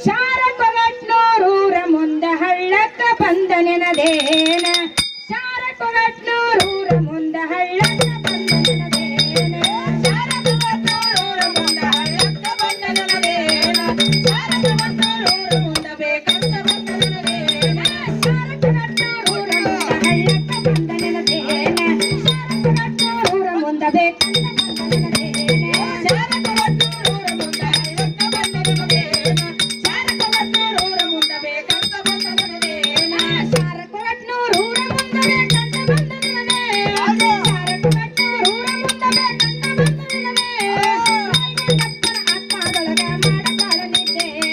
ಶಾರ ಕೊಗಟ್ನೂರೂರ ಮುಂದ ಹಳ್ಳಕ್ಕ ಬಂದ ನೆನದೇನ ಶಾರ ಕೊಗಟ್ನೂರೂರ ಮುಂದ ಹಳ್ಳಕ್ಕ ಬಂದ ನೆನದೇನ ಶಾರ ಕೊಗಟ್ನೂರೂರ ಮುಂದ ಹಳ್ಳಕ್ಕ ಬಂದ ನೆನದೇನ ಶಾರ ಕೊಗಟ್ನೂರೂರ ಮುಂದ ಬೇಕಂತ ಬಂದ ನೆನದೇನ ಶಾರ ಕೊಗಟ್ನೂರೂರ ಮುಂದ ಹಳ್ಳಕ್ಕ ಬಂದ ನೆನದೇನ ಶಾರ ಕೊಗಟ್ನೂರೂರ ಮುಂದ ಬೇಕಂತ ಬಂದ ನೆನದೇನ ಶಾರ ಕೊಗಟ್ನೂರೂರ ಮುಂದ ಹಳ್ಳಕ್ಕ ಬಂದ ನೆನದೇನ ಶಾರ ಕೊಗಟ್ನೂರೂರ ಮುಂದ ಬೇಕಂತ ಬಂದ ನೆನದೇನ ಶಾರ ಕೊಗಟ್ನೂರೂರ ಮುಂದ ಬೇಕಂತ ಬಂದ ನೆನದೇನ ಶಾರ ಕೊಗಟ್ನೂರೂರ ಮುಂದ ಬೇಕಂತ ಬಂದ ನೆನದೇನ ರಾಯಗಂಡಪ್ಪನ ಆತ್ಮದೊಳಗ ಮಾಡತಾಳ ನಿದ್ದೇನ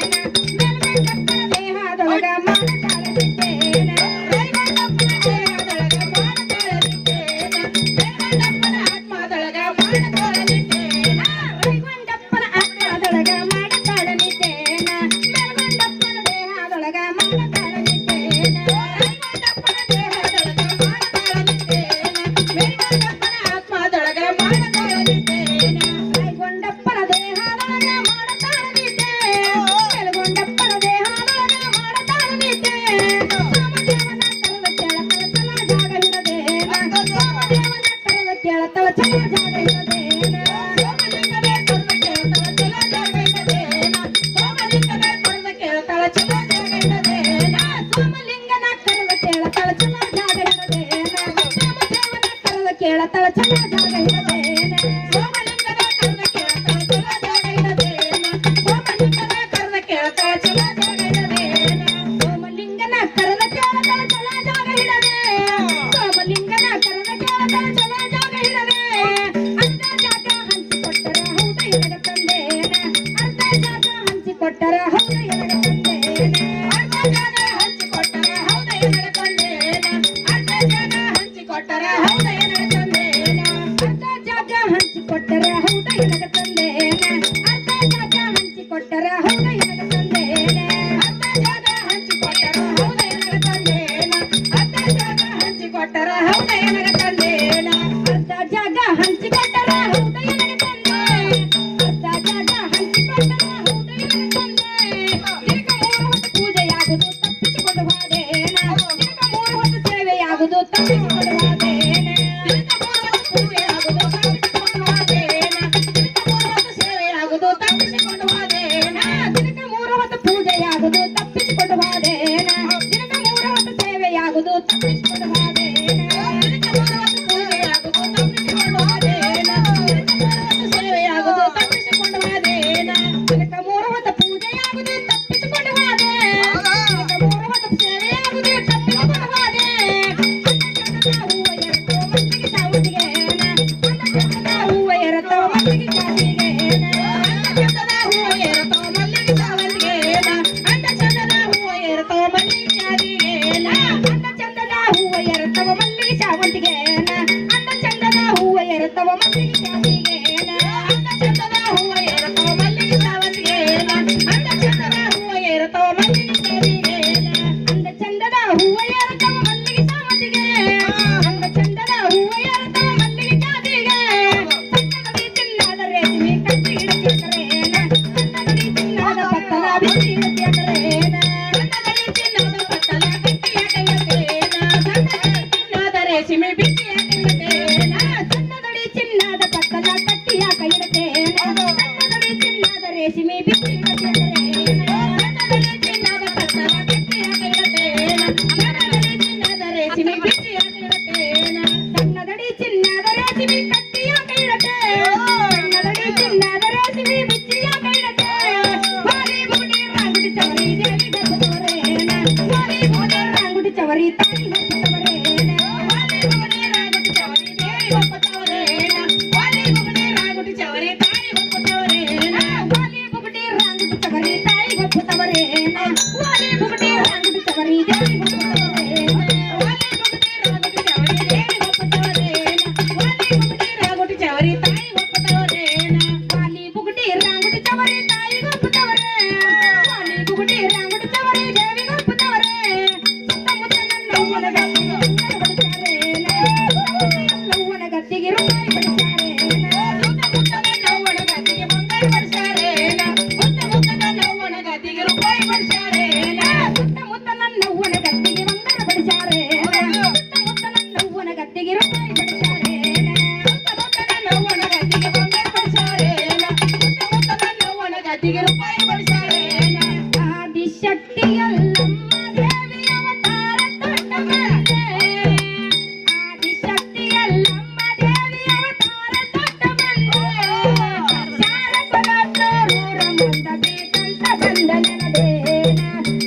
ಮೇಲ್ಗಂಡಪ್ಪನ ದೇಹದೊಳಗ ಮಾಡತಾಳ ನಿದ್ದೇನ ರಾಯಗಂಡಪ್ಪನ ದೇಹದೊಳಗ ಮಾಡತಾಳ ನಿದ್ದೇನ ಮೇಲ್ಗಂಡಪ್ಪನ ಆತ್ಮದೊಳಗ ಮಾಡತಾಳ ನಿದ್ದೇನ ರಾಯಗಂಡಪ್ಪನ ಆತ್ಮದೊಳಗ ಮಾಡತಾಳ ನಿದ್ದೇನ ಮೇಲ್ಗಂಡಪ್ಪನ ದೇಹದೊಳಗ ಮಾಡತಾಳ ನಿದ್ದೇನ ರಾಯಗಂಡಪ್ಪನ ದೇಹದೊಳಗ ಮಾಡತಾಳ ನಿದ್ದೇನ ಮೇಲ್ಗಂಡಪ್ಪನ ಆತ್ಮದೊಳಗ ಮಾಡತಾಳ ನಿದ್ದೇನ ರಾಯಗಂಡಪ್ಪನ ದೇಹದೊಳಗ ಮಾಡತಾಳ ನಿದ್ದೇನ ಮೇಲ್ಗಂಡಪ್ಪನ ದೇಹದೊಳಗ ಮಾಡತಾಳ ನಿದ್ದೇನ ಸೋಮದೇವನ ಕರೆದ ಕೇಳತಳ ಚಲ ಜಾಗ ಹಿಡದೇನ ಸೋಮದೇವನ ಕರೆದ ಕೇಳತಳ ಚಲ ಜಾಗ ಹಿಡದೇನ ಸೋಮಲಿಂಗನೇ ಕರೆದ ಕೇಳತಳ ಚಲ ಜಾಗ ಹಿಡದೇನ ಸೋಮಲಿಂಗನೇ ಕರೆದ ಕೇಳತಳ ಚಲ ಜಾಗ ಹಿಡದೇನ ಸೋಮಲಿಂಗನ ಕರೆದ ಕೇಳತಳ ಚಲ ಜಾಗ ಹಿಡದೇನ ಸೋಮದೇವನ ಕರೆದ ಕೇಳತಳ ಚಲ ಜಾಗ ಹಿಡದೇನ ಸೋಮಲಿಂಗನ ಕರೆದ ಕೇಳತಳ ಚಲ ಜಾಗ ಹಿಡದೇನ ಸೋಮಲಿಂಗನ ಕರೆದ ಕೇಳತಳ ಚಲ ಜಾಗ ಹಿಡದೇನ ಸೋಮಲಿಂಗನ ಕರೆದ ಕೇಳತಳ ಚಲ ಜಾಗ ಹಿಡದೆ ಸೋಮಲಿಂಗನ ಕರೆದ ಕೇಳತಳ ಚಲ ಜಾಗ ಹಿಡದೆ ಅರ್ಧ ಜಾಗ ಹಂಚಿಕೊಟ್ಟರ ಹೌದ ಎನಗ ತಂದೇನ ಅರ್ಧ ಜಾಗ ಹಂಚಿಕೊಟ್ಟರ ಹೌದ ಎನಗ ತಂದೇನ ಅರ್ಧ ಜಾಗ ಹಂಚಿಕೊಟ್ಟರ ಹೌದ ಎನಗ ತಂದೇನ ಅರ್ಧ ಜಾಗ ಹಂಚಿಕೊಟ್ಟರ ಹೌದ ಎನಗ ತಂದೇನ ಅರ್ಧ ಜಾಗ ಹಂಚಿಕೊಟ್ಟರ ಹೌದ ಎನಗ ತಂದೇನ ಅರ್ಧ ಜಾಗ ಹಂಚಿಕೊಟ್ಟರ ಹೌದ ಎನಗ ತಂದೇನ ಅರ್ಧ ಜಾಗ ಹಂಚಿಕೊಟ್ಟರ ಹೌದ ಎನಗ ತಂದೇನ ಅರ್ಧ ಜಾಗ ಹಂಚಿಕೊಟ್ಟರ ಹೌದ ಎನಗ ತಂದೇನ ಅರ್ಧ ಜಾಗ ಹಂಚಿಕೊಟ್ಟರ ಹೌದ ಎನಗ ತಂದೆ ಅರ್ಧ ಜಾಗ ಹಂಚಿಕೊಟ್ಟರ ಹೌದ ಎನಗ ತಂದೆ ದಿನಕ 3 ಹೊತ್ತು ಪೂಜೆಯಾಗುವುದು ತಪ್ಪಿಸಿಕೊಂಡು ಹೋದೇನ ದಿನಕ 3 ಹೊತ್ತು ಸೇವೆಯಾಗುವುದು ತಪ್ಪಿಸಿಕೊಂಡು ಹೋದೇನ ದಿನಕ 3 ಹೊತ್ತು ಪೂಜೆಯಾಗುವುದು ತಪ್ಪಿಸಿಕೊಂಡು ಹೋದೇನ ದಿನಕ 3 ಹೊತ್ತು ಸೇವೆಯಾಗುವುದು ತಪ್ಪಿಸಿಕೊಂಡು ಹೋದೇನ ದಿನಕ 3 ಹೊತ್ತು ಪೂಜೆಯಾಗುವುದು ತಪ್ಪಿಸಿಕೊಂಡು ಹೋದೇನ ದಿನಕ 3 ಹೊತ್ತು ಸೇವೆಯಾಗುವುದು ತಪ್ಪಿಸಿಕೊಂಡು ಹೋದೇನ ದಿನಕ 3 ಹೊತ್ತು ಪೂಜೆಯಾಗುವುದು ತಪ್ಪಿಸಿಕೊಂಡು ಹೋದೇನ ದಿನಕ 3 ಹೊತ್ತು ಸೇವೆಯಾಗುವುದು ತಪ್ಪಿಸಿಕೊಂಡು ಹೋದೇನ ದಿನಕ 3 ಹೊತ್ತು ಪೂಜೆಯಾಗುವುದು ತಪ್ಪಿಸಿಕೊಂಡು ಹೋದೆ ದಿನಕ 3 ಹೊತ್ತು ಸೇವೆಯಾಗುವುದು ತಪ್ಪಿಸಿಕೊಂಡು ಹೋದೆ ಅಂದ ಚಂದದ ಹೂವ ಎರತೋ ಮಲ್ಲಿಗೆ ಸಾವಂತಿಗೆನ ಅಂದ ಚಂದದ ಹೂವ ಎರತೋ ಮಲ್ಲಿಗೆ ಸಾವಂತಿಗೆನ ಅಂದ ಚಂದದ ಹೂವ ಎರತೋ ಮಲ್ಲಿಗೆ ಸಾವಂತಿಗೆನ ಅಂದ ಚಂದದ ಹೂವ ಎರತೋ ಮಲ್ಲಿಗೆ ಸಾವಂತಿಗೆನ ಅಂದ ಚಂದದ ಹೂವ ಎರತೋ ಮಲ್ಲಿಗೆ ಸಾವಂತಿಗೆನ ಅಂದ ಚಂದದ ಹೂವ ಎರತೋ ಮಲ್ಲಿಗೆ ಸಾವಂತಿಗೆನ ಅಂದ ಚಂದದ ಹೂವ ಎರತೋ ಮಲ್ಲಿಗೆ ಸಾವಂತಿಗೆನ ಅಂದ ಚಂದದ ಹೂವ ಎರತೋ ಮಲ್ಲಿಗೆ ಸಾವಂತಿಗೆನ ಸಣ್ಣಗಡಿ ಚಿನ್ನದ ರೇಷ್ಮೆ ಕಟ್ಟಿ ಇಡಬೇಕರೇನ ಸಣ್ಣಗಡಿ ಚಿನ್ನದ ಪತ್ತಲ ಬಿಸಿ ಇಡಬೇಕರೇನ ಸಣ್ಣಗಡಿ ಚಿನ್ನದ ಪತ್ತಲ ಕಟ್ಟಿ ಇಡಬೇಕರೇನ ಸಣ್ಣಗಡಿ ಚಿನ್ನದ ರೇಷ್ಮೆ ಬಿಸಿ ಇಡಬೇಕರೇನ ಸಣ್ಣಗಡಿ ಚಿನ್ನದ ಪತ್ತಲ ಕಟ್ಟಿ ಇಡಬೇಕರೇನ ಸಣ್ಣಗಡಿ ಚಿನ್ನದ ರೇಷ್ಮೆ ಬಿಸಿ ಇಡಬೇಕರೇನ ಸಣ್ಣಗಡಿ ಚಿನ್ನದ ಪತ್ತಲ ಕಟ್ಟಿ ಇಡಬೇಕರೇನ ಸಣ್ಣಗಡಿ ಚಿನ್ನದ ರೇಷ್ಮೆ ಬಿಸಿ ಇಡಬೇಕರೇನ ಸಣ್ಣಗಡಿ ಚಿನ್ನದ ರೇಷ್ಮೆ ಕಟ್ಟಿ ಇಡಬೇಕರೇನ ಸಣ್ಣಗಡಿ ಚಿನ್ನದ ರೇಷ್ಮೆ ಬಿಸಿ ಇಡಬೇಕರೇನ ವಾಲಿ ಬುಗುಡಿ ರಾಂಗುಡಿ ಚವರಿ ದೇವಿ ಗಬ್ಬತವರೇನ ವಾಲಿ ಬುಗುಡಿ ರಾಂಗುಡಿ ಚವರಿ ತಾಯಿ ಗಬ್ಬತವರೇನ ವಾಲಿ ಬುಗುಡಿ ರಾಂಗುಡಿ ಚವರಿ ದೇವಿ ಗಬ್ಬತವರೇನ ವಾಲಿ ಬುಗುಡಿ ರಾಂಗುಡಿ ಚವರಿ ತಾಯಿ ಗಬ್ಬತವರೇನ ವಾಲಿ ಬುಗುಡಿ ರಾಂಗುಡಿ ಚವರಿ ತಾಯಿ ಗಬ್ಬತವರೇನ ವಾಲಿ ಬುಗುಡಿ ರಾಂಗುಡಿ ಚವರಿ ದೇವಿ ಗಬ್ಬತವರೇನ ವಾಲಿ ಬುಗುಡಿ ರಾಂಗುಡಿ ಚವರಿ ದೇವಿ ಗಬ್ಬತವರೇನ ವಾಲಿ ಬುಗುಡಿ ರಾಂಗುಡಿ ಚವರಿ ತಾಯಿ ಗಬ್ಬತವರೇನ ವಾಲಿ ಬುಗುಡಿ ರಾಂಗುಡಿ ಚವರಿ ತಾಯಿ ಗಬ್ಬತವರೇನ ವಾಲಿ ಬುಗುಡಿ ರಾಂಗುಡಿ ಚವರಿ ದೇವಿ ಗಬ್ಬತವರೇನ ಸುತ್ತಮುತ್ತ ನನ್ನ ಅವ್ವನ ಗದ್ದಿಗೆ ಬಡಿಸಾರೇನ ಅವ್ವನ ಗದ್ದಿಗೆ ರೂಪಾಯಿ ಬಡಿಸಾರೇನ ಸುತ್ತಮುತ್ತ ನನ್ನ ಅವ್ವನ ಗದ್ದಿಗೆ ಬಂಗಾರ ಬಡಿಸಾರೇನ ಸುತ್ತಮುತ್ತ ನನ್ನ ಅವ್ವನ ಗದ್ದಿಗೆ ವಿಷಯೇನ ಆದಿಶಕ್ತಿಯಲ್ಲಮ್ಮ ದೇವಿ ಅವತಾರ ತೊಟ್ಟ ಬಂದೆ ಆದಿಶಕ್ತಿಯಲ್ಲಮ್ಮ ದೇವಿ ಅವತಾರ ತೊಟ್ಟ ಬಂದೆ ಶಾರಕೊಳಟ್ನೂರೂರ ಮುಂದ ಬೇಕಂತ ಬಂದ ನೆನದೇನ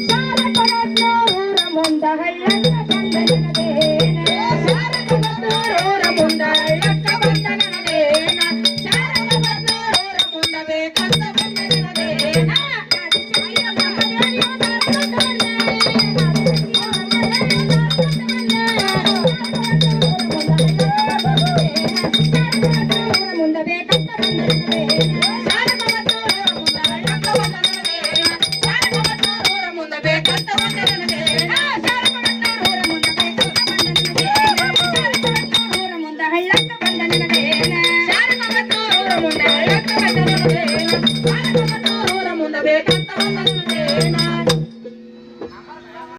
ಶಾರಕೊಳಟ್ನೂರೂರ ಮುಂದ ಹಳ್ಳಕ್ಕ ಬಂದ ನೆನದೇನ ಶಾರಕೊಳಟ್ನೂರೂರ ಮುಂದ ಹಳ್ಳಕ್ಕ ಬಂದ ನೆನದೇನ ಶಾರಕೊಳಟ್ನೂರೂರ ಮುಂದ ಬೇಕಂತ ಬಂದ ನೆನದೇನ ಆದಿಶಕ್ತಿಯಲ್ಲಮ್ಮ ದೇವಿ ಅವತಾರ ತೊಟ್ಟ ಬಂದೆ ಮುಂದ ಬೇಕಂತ ಬಂದ ನೆನದೇನ ಬೇಕಂತ ಬಂದ ನೆನದೇನ ಶಾರಕೊಳಟ್ನೂರೂರ ಮುಂದ ಬೇಕಂತ ಬಂದ ನೆನದೇನ ಶಾರಕೊಳಟ್ನೂರೂರ ಮುಂದ ಹಳ್ಳಕ್ಕ ಬಂದ ನೆನದೇನ ಶಾರಕೊಳಟ್ನೂರೂರ ಮುಂದ ಹಳ್ಳಕ್ಕ ಬಂದ ನೆನದೇನ ಶಾರಕೊಳಟ್ನೂರೂರ ಮುಂದ ಬೇಕಂತ ಬಂದ ನೆನದೇನ